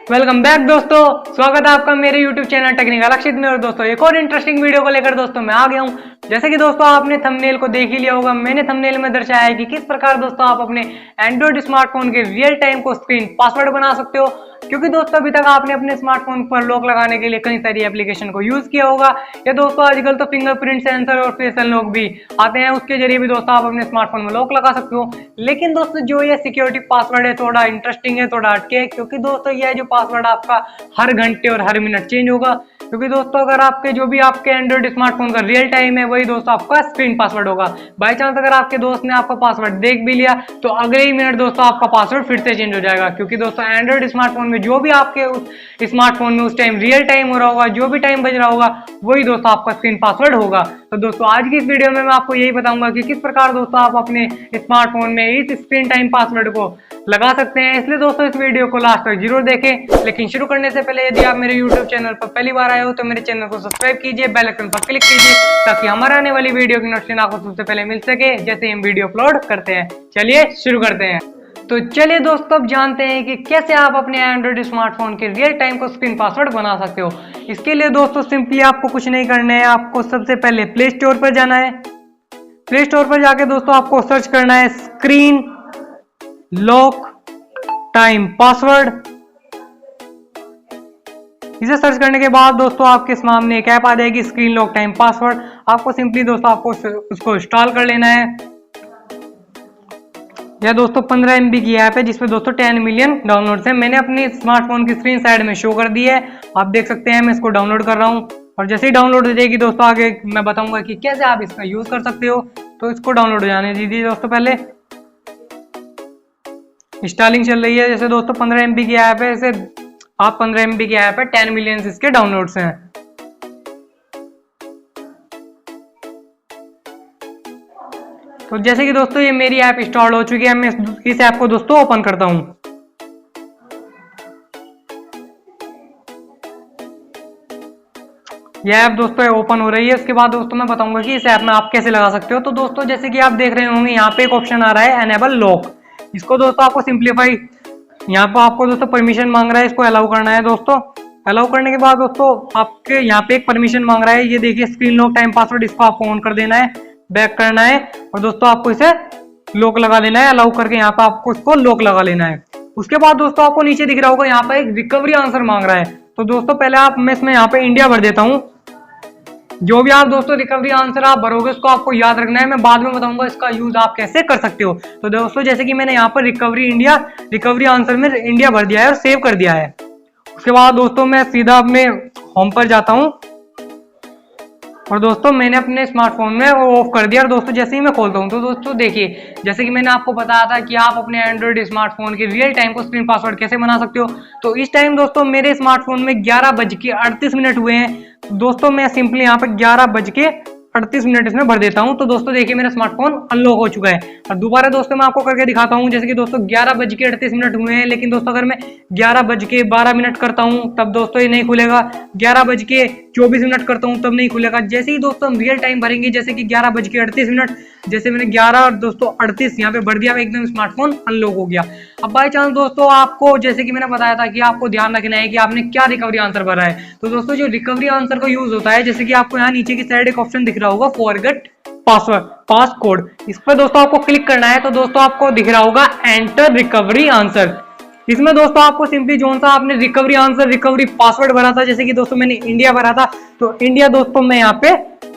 Welcome back दोस्तों, स्वागत है आपका मेरे YouTube चैनल टेक्निकल अक्षित में। और दोस्तों एक और इंटरेस्टिंग वीडियो को लेकर दोस्तों मैं आ गया हूं। जैसे कि दोस्तों आपने थंबनेल को देख ही लिया होगा, मैंने थंबनेल में दर्शाया है कि किस प्रकार दोस्तों आप अपने एंड्रॉइड स्मार्टफोन के रियल टाइम को स्क्रीन पासवर्ड बना सकते हो। क्योंकि दोस्तों अभी तक आपने अपने स्मार्टफोन पर लॉक लगाने के लिए कई सारी एप्लीकेशन को यूज किया होगा, या दोस्तों आजकल तो फिंगरप्रिंट सेंसर और फेस अनलॉक भी आते हैं, उसके जरिए भी दोस्तों आप अपने स्मार्टफोन में लॉक लगा सकते हो। लेकिन दोस्तों जो ये सिक्योरिटी पासवर्ड है थोड़ा इंटरेस्टिंग है, थोड़ा हटके है, क्योंकि दोस्तों यह जो पासवर्ड आपका हर घंटे और हर मिनट चेंज होगा। क्योंकि दोस्तों अगर आपके जो भी आपके एंड्रॉइड स्मार्टफोन का रियल टाइम है वही दोस्तों आपका स्क्रीन पासवर्ड होगा। बाय चांस अगर आपके दोस्त ने आपका पासवर्ड देख भी लिया तो अगले ही मिनट दोस्तों आपका पासवर्ड फिर से चेंज हो जाएगा। क्योंकि दोस्तों एंड्रॉइड स्मार्टफोन में जो भी आपके उस स्मार्टफोन में उस टाइम रियल टाइम हो रहा होगा, जो भी टाइम बज रहा होगा, वही दोस्तों आपका स्क्रीन पासवर्ड होगा। तो दोस्तों आज की इस वीडियो में मैं आपको यही बताऊंगा कि किस प्रकार दोस्तों आप अपने स्मार्टफोन में इस स्क्रीन टाइम पासवर्ड को लगा सकते हैं। इसलिए दोस्तों इस वीडियो को लास्ट तक जरूर देखें। लेकिन शुरू करने से पहले यदि आप मेरे YouTube चैनल पर पहली बार आए हो तो मेरे चैनल को सब्सक्राइब कीजिए, बेल आइकन पर क्लिक कीजिए ताकि हमारे आने वाली वीडियो की नोटिफिकेशन आपको सबसे पहले मिल सके जैसे हम वीडियो अपलोड करते हैं। चलिए शुरू करते हैं। तो चलिए दोस्तों अब जानते हैं कि कैसे आप अपने एंड्रॉइड स्मार्टफोन के रियल टाइम को स्क्रीन पासवर्ड बना सकते हो। इसके लिए दोस्तों सिंपली आपको कुछ नहीं करना है, आपको सबसे पहले प्ले स्टोर पर जाना है। प्ले स्टोर पर जाके दोस्तों आपको सर्च करना है स्क्रीन लॉक टाइम पासवर्ड। इसे सर्च करने के बाद दोस्तों आपके सामने एक ऐप आ जाएगी स्क्रीन लॉक टाइम पासवर्ड। आपको सिंपली दोस्तों आपको उसको इंस्टॉल कर लेना है। यह दोस्तों 15 MB की ऐप है जिसमें दोस्तों 10 मिलियन डाउनलोड्स हैं। मैंने अपनी स्मार्टफोन की स्क्रीन साइड में शो कर दी है, आप देख सकते हैं। मैं इसको डाउनलोड कर रहा हूं और जैसे ही डाउनलोड हो जाएगी दोस्तों आगे मैं बताऊंगा कि कैसे आप इसका यूज कर सकते हो। तो इसको डाउनलोड हो जाने दीजिए दोस्तों। पहले इंस्टॉलिंग चल रही है। जैसे दोस्तों 15 MB की ऐप है, इसे आप 15 MB की ऐप है, 10 मिलियन इसके डाउनलोड्स हैं। तो जैसे कि दोस्तों ये मेरी ऐप इंस्टॉल हो चुकी है, मैं इस ऐप को दोस्तों ओपन करता हूं। यह ऐप दोस्तों ओपन हो रही है। उसके बाद दोस्तों मैं बताऊंगा कि इस ऐप में आप कैसे लगा सकते हो। तो दोस्तों जैसे कि आप देख रहे होंगे यहाँ पे एक ऑप्शन आ रहा है एनेबल लॉक। इसको दोस्तों आपको सिंप्लीफाई, यहाँ पर आपको दोस्तों परमिशन मांग रहा है, इसको अलाउ करना है दोस्तों। अलाउ करने के बाद दोस्तों आपके यहाँ पे एक परमिशन मांग रहा है, ये देखिए स्क्रीन लॉक टाइम पासवर्ड, इसको आपको ऑन कर देना है, बैक करना है और दोस्तों आपको इसे लॉक लगा देना है। अलाउ करके यहाँ पे आपको इसको लॉक लगा लेना है। उसके बाद दोस्तों आपको नीचे दिख रहा होगा यहाँ पे एक रिकवरी आंसर मांग रहा है। तो दोस्तों पहले मैं इसमें यहाँ पे इंडिया भर देता हूँ। जो भी आप दोस्तों रिकवरी आंसर आप भरोगे उसको आपको याद रखना है। मैं बाद में बताऊंगा इसका यूज आप कैसे कर सकते हो। तो दोस्तों जैसे कि मैंने यहाँ पर रिकवरी आंसर में इंडिया भर दिया है और सेव कर दिया है। उसके बाद दोस्तों मैं सीधा अपने होम पर जाता हूँ और दोस्तों मैंने अपने स्मार्टफोन में ऑफ कर दिया। और दोस्तों जैसे ही मैं खोलता हूँ तो दोस्तों देखिए, जैसे कि मैंने आपको बताया था कि आप अपने एंड्रॉइड स्मार्टफोन के रियल टाइम को स्क्रीन पासवर्ड कैसे बना सकते हो। तो इस टाइम दोस्तों मेरे स्मार्टफोन में 11:38 हुए हैं। दोस्तों मैं सिंपली यहाँ पे 11:38 इसमें भर देता हूँ। तो दोस्तों देखिए मेरा स्मार्टफोन अनलॉक हो चुका है। और दोबारा दोस्तों मैं आपको करके दिखाता हूँ। जैसे कि दोस्तों 11:38 हुए हैं, लेकिन दोस्तों अगर मैं 11:12 करता हूँ तब दोस्तों ये नहीं खुलेगा। 11:24 करता हूँ तब नहीं खुलेगा। जैसे ही दोस्तों हम रियल टाइम भरेंगे, जैसे कि 11:38, जैसे मैंने 11 और दोस्तों 38 यहाँ पे भर दिया, एकदम स्मार्टफोन अनलॉक हो गया। अब बाई चांस दोस्तों आपको जैसे कि मैंने बताया था कि आपको ध्यान रखना है कि आपने क्या रिकवरी आंसर भरा है। तो दोस्तों जो रिकवरी आंसर का यूज होता है, जैसे कि आपको यहाँ नीचे की साइड एक ऑप्शन दिख रहा होगा फॉरगेट पास कोड, इस पर दोस्तों आपको क्लिक करना है। तो दोस्तों आपको दिख रहा होगा एंटर रिकवरी आंसर। इसमें दोस्तों आपको सिंपली जोन सा आपने रिकवरी आंसर रिकवरी पासवर्ड भरा था, जैसे कि दोस्तों मैंने इंडिया भरा था, तो इंडिया दोस्तों मैं यहाँ पे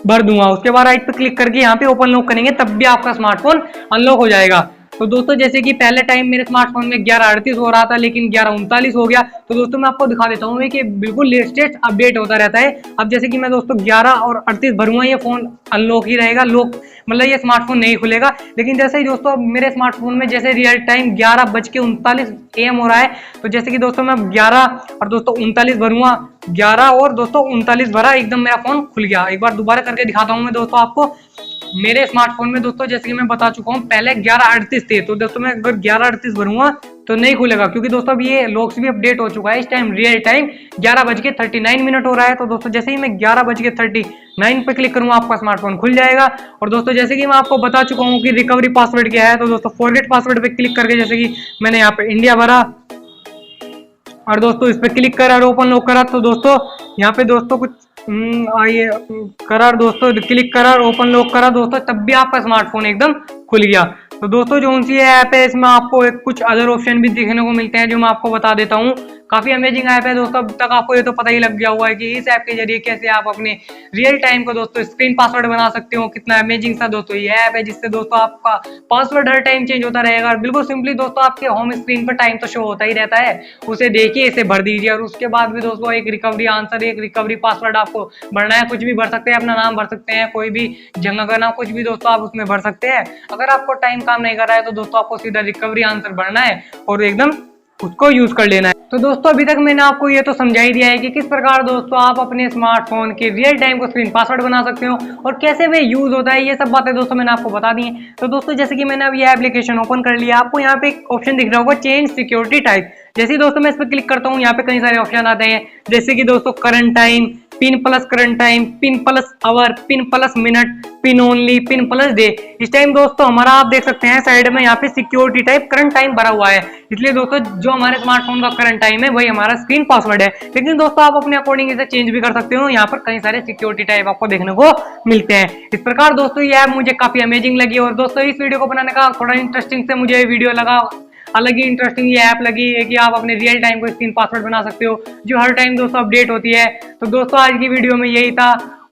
भर दूंगा। उसके बाद राइट पे क्लिक करके यहाँ पे ओपन लॉक करेंगे तब भी आपका स्मार्टफोन अनलॉक हो जाएगा। तो दोस्तों जैसे कि पहले टाइम मेरे स्मार्टफोन में 11:38 हो रहा था, लेकिन 11:39 हो गया। तो दोस्तों मैं आपको दिखा देता हूँ कि बिल्कुल लेटेस्ट अपडेट होता रहता है। अब जैसे कि मैं दोस्तों 11:38 भरूंगा, ये फोन अनलॉक ही रहेगा, लॉक मतलब ये स्मार्टफोन नहीं खुलेगा। लेकिन जैसे ही दोस्तों मेरे स्मार्टफोन में जैसे रियल टाइम 11:39 AM हो रहा है, तो जैसे कि दोस्तों मैं 11 और दोस्तों 39 भरूंगा, 11 और दोस्तों 39 भरा, एकदम मेरा फोन खुल गया। एक बार दोबारा करके दिखाता हूँ मैं दोस्तों आपको। मेरे स्मार्टफोन में दोस्तों जैसे कि मैं बता चुका हूँ पहले 11:38 थे, तो दोस्तों मैं अगर 11:38 भरूंगा तो नहीं खुलेगा, क्योंकि दोस्तों अब ये लॉक्स भी अपडेट हो चुका है। इस टाइम रियल टाइम 11:39 हो रहा है। तो दोस्तों जैसे ही मैं 11:39 पे क्लिक करूंगा आपका स्मार्टफोन खुल जाएगा। और दोस्तों जैसे कि मैं आपको बता चुका हूँ कि रिकवरी पासवर्ड क्या है, तो दोस्तों फॉरगेट पासवर्ड पे क्लिक करके जैसे कि मैंने यहाँ पे इंडिया भरा और दोस्तों इस पर क्लिक करा और ओपन लॉक करा तो दोस्तों यहाँ पे दोस्तों कुछ आइए करा और दोस्तों क्लिक करा और ओपन लॉक करा दोस्तों, तब भी आपका स्मार्टफोन एकदम खुल गया। तो दोस्तों जो सी ऐप है इसमें आपको कुछ अदर ऑप्शन भी देखने को मिलते हैं जो मैं आपको बता देता हूँ। काफी अमेजिंग ऐप है दोस्तों। अब तक आपको ये तो पता ही लग गया हुआ है कि इस ऐप के जरिए कैसे आप अपने रियल टाइम को दोस्तों स्क्रीन पासवर्ड बना सकते हो। कितना अमेजिंग सा दोस्तों ये ऐप है जिससे दोस्तों आपका पासवर्ड हर टाइम चेंज होता रहेगा। और बिल्कुल सिंपली दोस्तों आपके होम स्क्रीन पर टाइम तो शो होता ही रहता है, उसे देखिए इसे भर दीजिए और उसके बाद भी दोस्तों एक रिकवरी आंसर, एक रिकवरी पासवर्ड आपको भरना है। कुछ भी भर सकते हैं, अपना नाम भर सकते हैं, कोई भी जगह का नाम, कुछ भी दोस्तों आप उसमें भर सकते हैं। अगर आपको टाइम काम नहीं कर रहा है तो दोस्तों आपको सीधा रिकवरी आंसर भरना है और एकदम उसको यूज कर लेना है। तो दोस्तों अभी तक मैंने आपको ये तो समझा ही दिया है कि किस प्रकार दोस्तों आप अपने स्मार्टफोन के रियल टाइम को स्क्रीन पासवर्ड बना सकते हो और कैसे वे यूज होता है। ये सब बातें दोस्तों मैंने आपको बता दी हैं। तो दोस्तों जैसे कि मैंने अब ये एप्लीकेशन ओपन कर लिया, आपको यहाँ पे एक ऑप्शन दिख रहा होगा चेंज सिक्योरिटी टाइप। जैसे ही दोस्तों मैं इस पर क्लिक करता हूँ यहाँ पे कई सारे ऑप्शन आते हैं, जैसे कि दोस्तों current time, pin plus current time, pin plus our, pin plus minute, pin only, pin plus day. इस टाइम दोस्तों हमारा आप देख सकते हैं साइड में यहाँ पे सिक्योरिटी टाइप करंट टाइम भरा हुआ है, इसलिए दोस्तों जो हमारे स्मार्टफोन का करंट टाइम है वही हमारा स्क्रीन पासवर्ड है। लेकिन दोस्तों आप अपने अकॉर्डिंग इसे चेंज भी कर सकते हो। यहाँ पर कई सारे सिक्योरिटी टाइप आपको देखने को मिलते हैं। इस प्रकार दोस्तों ये ऐप मुझे काफी अमेजिंग लगी और दोस्तों इस वीडियो को बनाने का थोड़ा इंटरेस्टिंग से मुझे वीडियो लगा, अलग ही इंटरेस्टिंग ये ऐप लगी है कि आप अपने रियल टाइम को स्क्रीन पासवर्ड बना सकते हो जो हर टाइम दोस्तों अपडेट होती है। तो दोस्तों आज की वीडियो में यही था।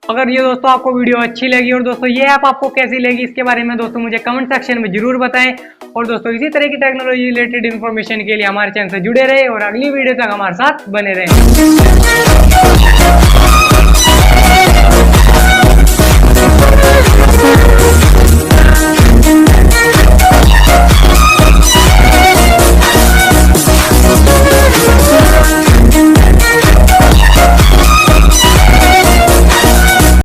अगर ये दोस्तों आपको वीडियो अच्छी लगी और दोस्तों ये ऐप आपको कैसी लगी इसके बारे में दोस्तों मुझे कमेंट सेक्शन में जरूर बताएं। और दोस्तों इसी तरह की टेक्नोलॉजी रिलेटेड इन्फॉर्मेशन के लिए हमारे चैनल से जुड़े रहे और अगली वीडियो तक हमारे साथ बने रहें।